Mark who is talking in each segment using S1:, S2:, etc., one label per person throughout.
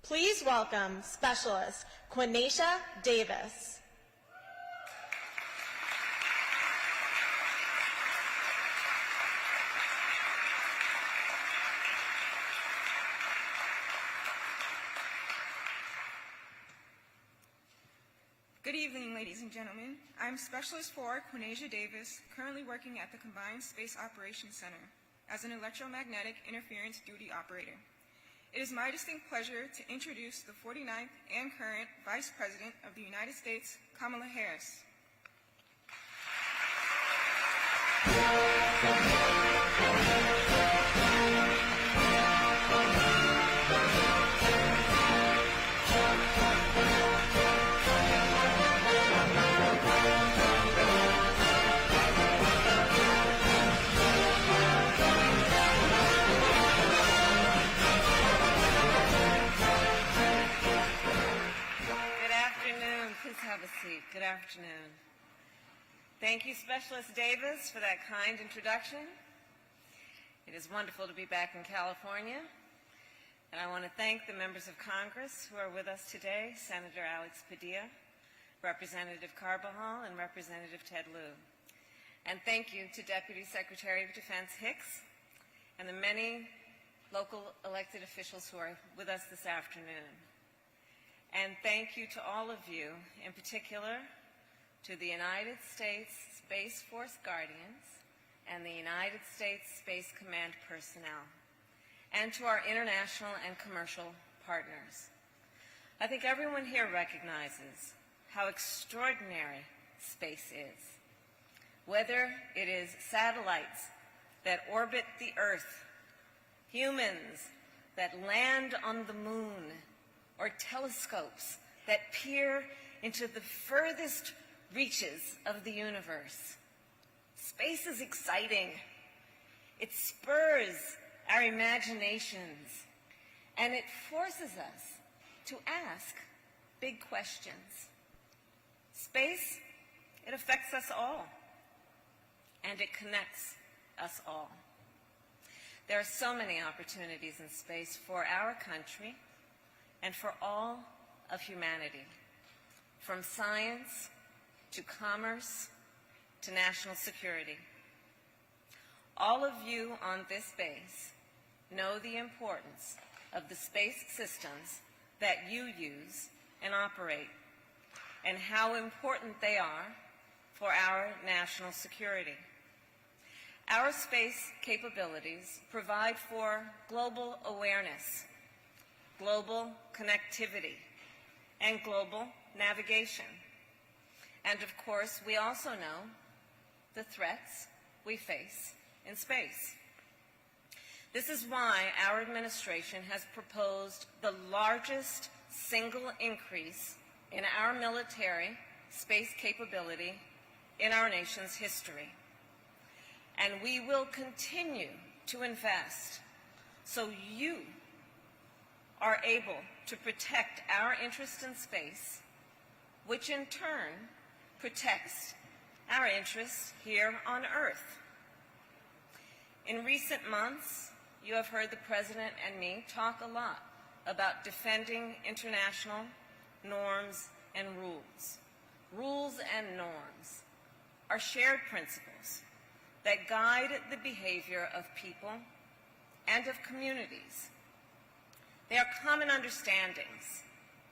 S1: Please welcome Specialist Quinacia Davis.
S2: Good evening, ladies and gentlemen. I'm Specialist 4 Quinacia Davis, currently working at the Combined Space Operations Center as an electromagnetic interference duty operator. It is my distinct pleasure to introduce the 49th and current Vice President of the United States, Kamala Harris.
S3: Please have a seat. Good afternoon. Thank you, Specialist Davis, for that kind introduction. It is wonderful to be back in California, and I want to thank the members of Congress who are with us today, Senator Alex Padilla, Representative Carbajal, and Representative Ted Lieu. And thank you to Deputy Secretary of Defense Hicks and the many local elected officials who are with us this afternoon. And thank you to all of you, in particular to the United States Space Force Guardians and the United States Space Command personnel, and to our international and commercial partners. I think everyone here recognizes how extraordinary space is. Whether it is satellites that orbit the Earth, humans that land on the moon, or telescopes that peer into the furthest reaches of the universe. Space is exciting. It spurs our imaginations, and it forces us to ask big questions. Space, it affects us all, and it connects us all. There are so many opportunities in space for our country and for all of humanity, from science to commerce to national security. All of you on this base know the importance of the space systems that you use and operate, and how important they are for our national security. Our space capabilities provide for global awareness, global connectivity, and global navigation. And of course, we also know the threats we face in space. This is why our administration has proposed the largest single increase in our military space capability in our nation's history. And we will continue to invest so you are able to protect our interest in space, which in turn protects our interests here on Earth. In recent months, you have heard the President and me talk a lot about defending international norms and rules. Rules and norms are shared principles that guide the behavior of people and of communities. They are common understandings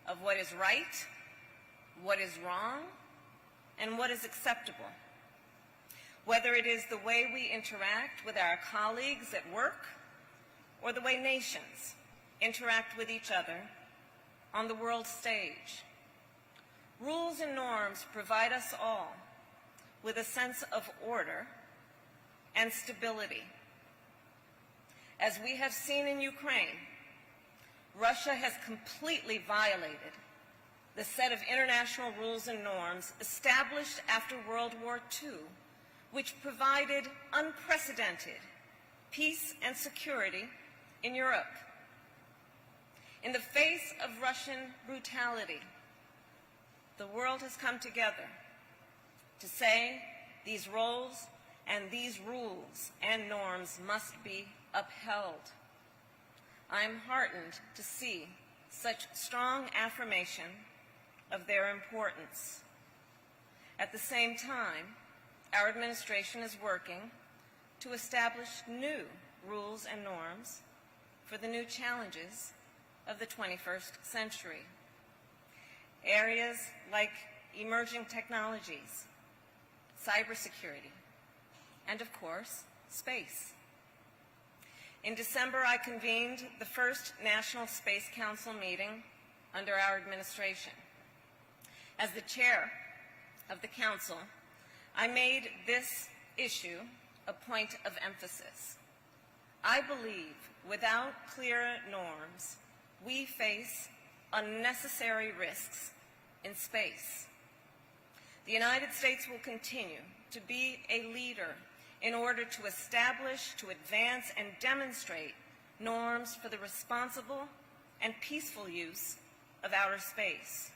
S3: of what is right, what is wrong, and what is acceptable. Whether it is the way we interact with our colleagues at work or the way nations interact with each other on the world stage. Rules and norms provide us all with a sense of order and stability. As we have seen in Ukraine, Russia has completely violated the set of international rules and norms established after World War II, which provided unprecedented peace and security in Europe. In the face of Russian brutality, the world has come together to say these roles and these rules and norms must be upheld. I am heartened to see such strong affirmation of their importance. At the same time, our administration is working to establish new rules and norms for the new challenges of the 21st century. Areas like emerging technologies, cybersecurity, and of course, space. In December, I convened the first National Space Council meeting under our administration. As the chair of the Council, I made this issue a point of emphasis. I believe without clear norms, we face unnecessary risks in space. The United States will continue to be a leader in order to establish, to advance, and demonstrate norms for the responsible and peaceful use of outer space.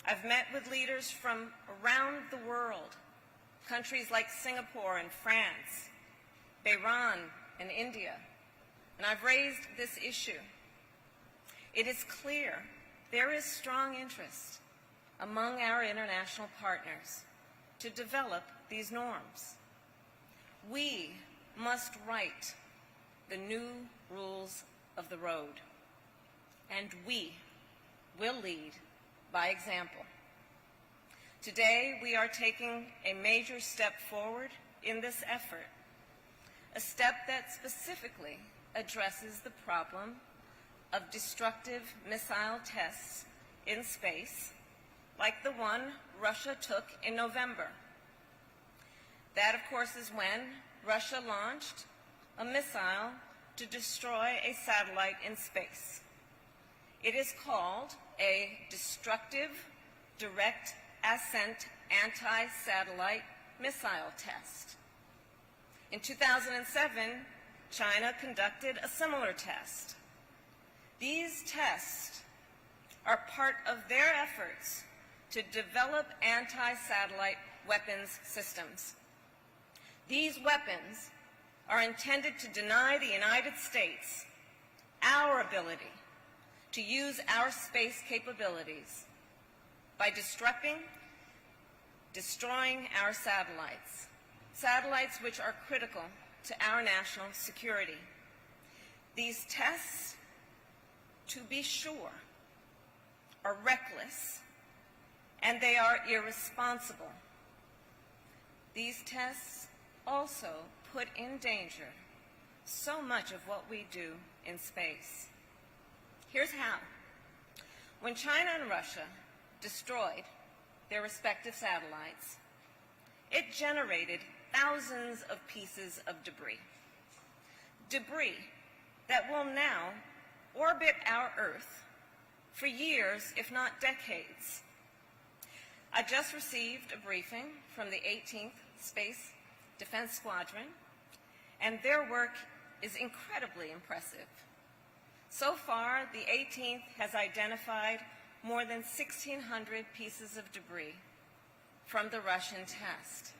S3: I've met with leaders from around the world, countries like Singapore and France, Bahrain and India, and I've raised this issue. It is clear there is strong interest among our international partners to develop these norms. We must write the new rules of the road, and we will lead by example. Today, we are taking a major step forward in this effort, a step that specifically addresses the problem of destructive missile tests in space, like the one Russia took in November. That, of course, is when Russia launched a missile to destroy a satellite in space. It is called a destructive direct ascent anti-satellite missile test. In 2007, China conducted a similar test. These tests are part of their efforts to develop anti-satellite weapons systems. These weapons are intended to deny the United States our ability to use our space capabilities by destroying our satellites which are critical to our national security. These tests, to be sure, are reckless and they are irresponsible. These tests also put in danger so much of what we do in space. Here's how. When China and Russia destroyed their respective satellites, it generated thousands of pieces of debris. Debris that will now orbit our Earth for years, if not decades. I just received a briefing from the 18th Space Defense Squadron, and their work is incredibly impressive. So far, the 18th has identified more than 1,600 pieces of debris from the Russian test.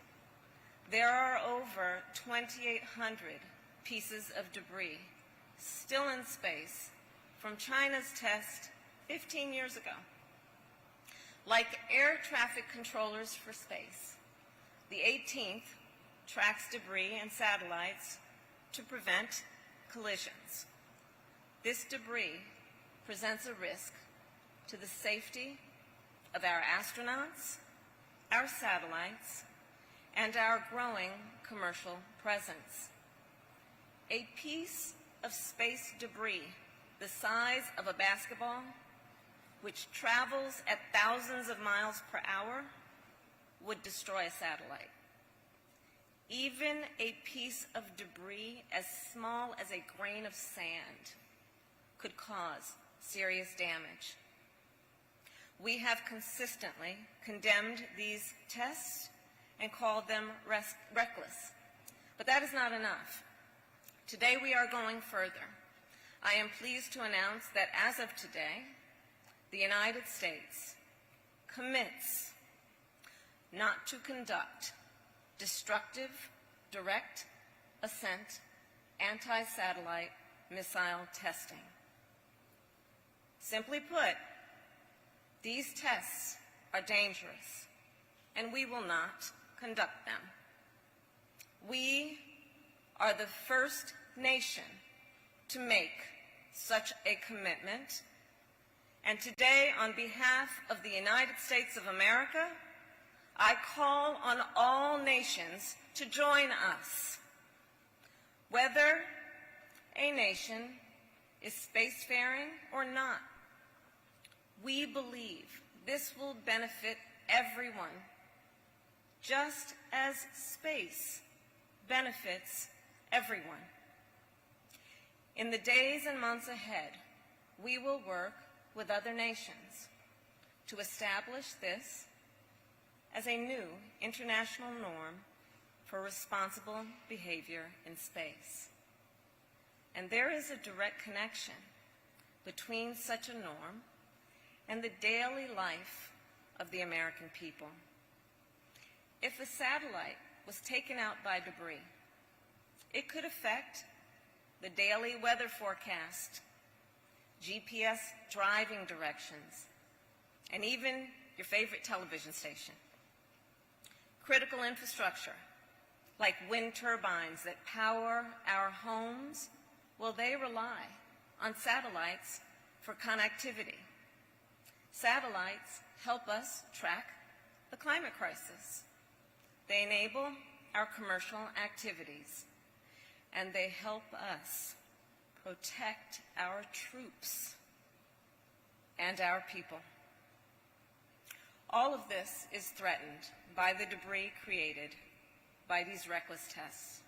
S3: There are over 2,800 pieces of debris still in space from China's test 15 years ago. Like air traffic controllers for space, the 18th tracks debris and satellites to prevent collisions. This debris presents a risk to the safety of our astronauts, our satellites, and our growing commercial presence. A piece of space debris the size of a basketball, which travels at thousands of miles per hour, would destroy a satellite. Even a piece of debris as small as a grain of sand could cause serious damage. We have consistently condemned these tests and called them reckless. But that is not enough. Today we are going further. I am pleased to announce that as of today, the United States commits not to conduct destructive, direct ascent, anti-satellite missile testing. Simply put, these tests are dangerous, and we will not conduct them. We are the first nation to make such a commitment, and today, on behalf of the United States of America, I call on all nations to join us. Whether a nation is spacefaring or not, we believe this will benefit everyone, just as space benefits everyone. In the days and months ahead, we will work with other nations to establish this as a new international norm for responsible behavior in space. And there is a direct connection between such a norm and the daily life of the American people. If a satellite was taken out by debris, it could affect the daily weather forecast, GPS driving directions, and even your favorite television station. Critical infrastructure, like wind turbines that power our homes, well, they rely on satellites for connectivity. Satellites help us track the climate crisis. They enable our commercial activities, and they help us protect our troops and our people. All of this is threatened by the debris created by these reckless tests.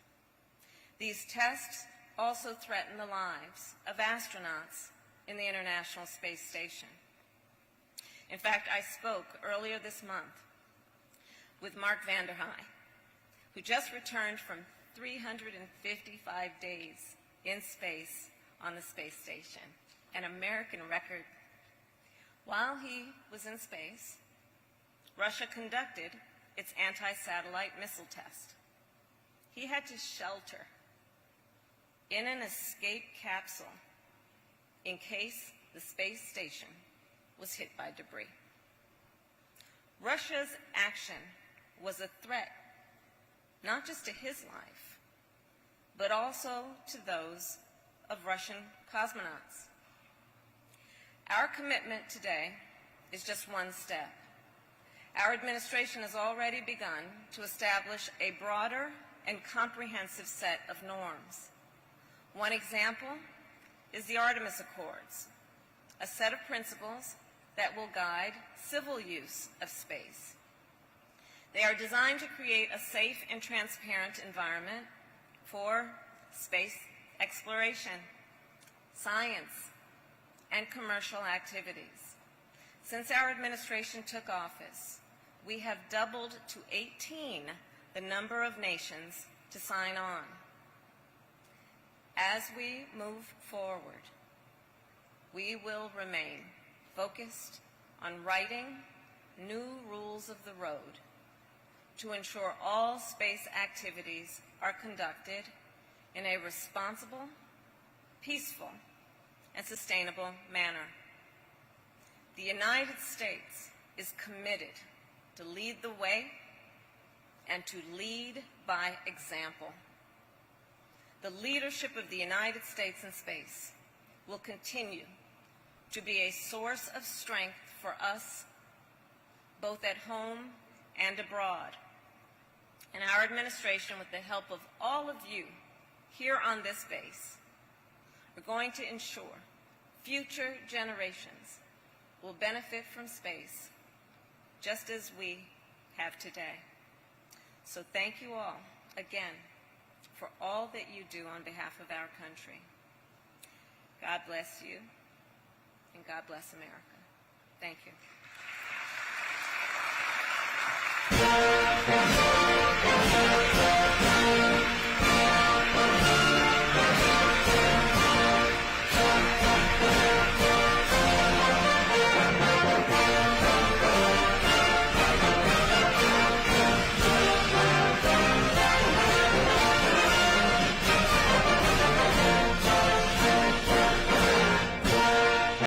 S3: These tests also threaten the lives of astronauts in the International Space Station. In fact, I spoke earlier this month with Mark Vandenberg, who just returned from 355 days in space on the space station, an American record. While he was in space, Russia conducted its anti-satellite missile test. He had to shelter in an escape capsule in case the space station was hit by debris. Russia's action was a threat, not just to his life, but also to those of Russian cosmonauts. Our commitment today is just one step. Our administration has already begun to establish a broader and comprehensive set of norms. One example is the Artemis Accords, a set of principles that will guide civil use of space. They are designed to create a safe and transparent environment for space exploration, science, and commercial activities. Since our administration took office, we have doubled to 18 the number of nations to sign on. As we move forward, we will remain focused on writing new rules of the road to ensure all space activities are conducted in a responsible, peaceful, and sustainable manner. The United States is committed to lead the way and to lead by example. The leadership of the United States in space will continue to be a source of strength for us, both at home and abroad. And our administration, with the help of all of you here on this base, are going to ensure future generations will benefit from space just as we have today. So thank you all again for all that you do on behalf of our country. God bless you, and God bless America. Thank you.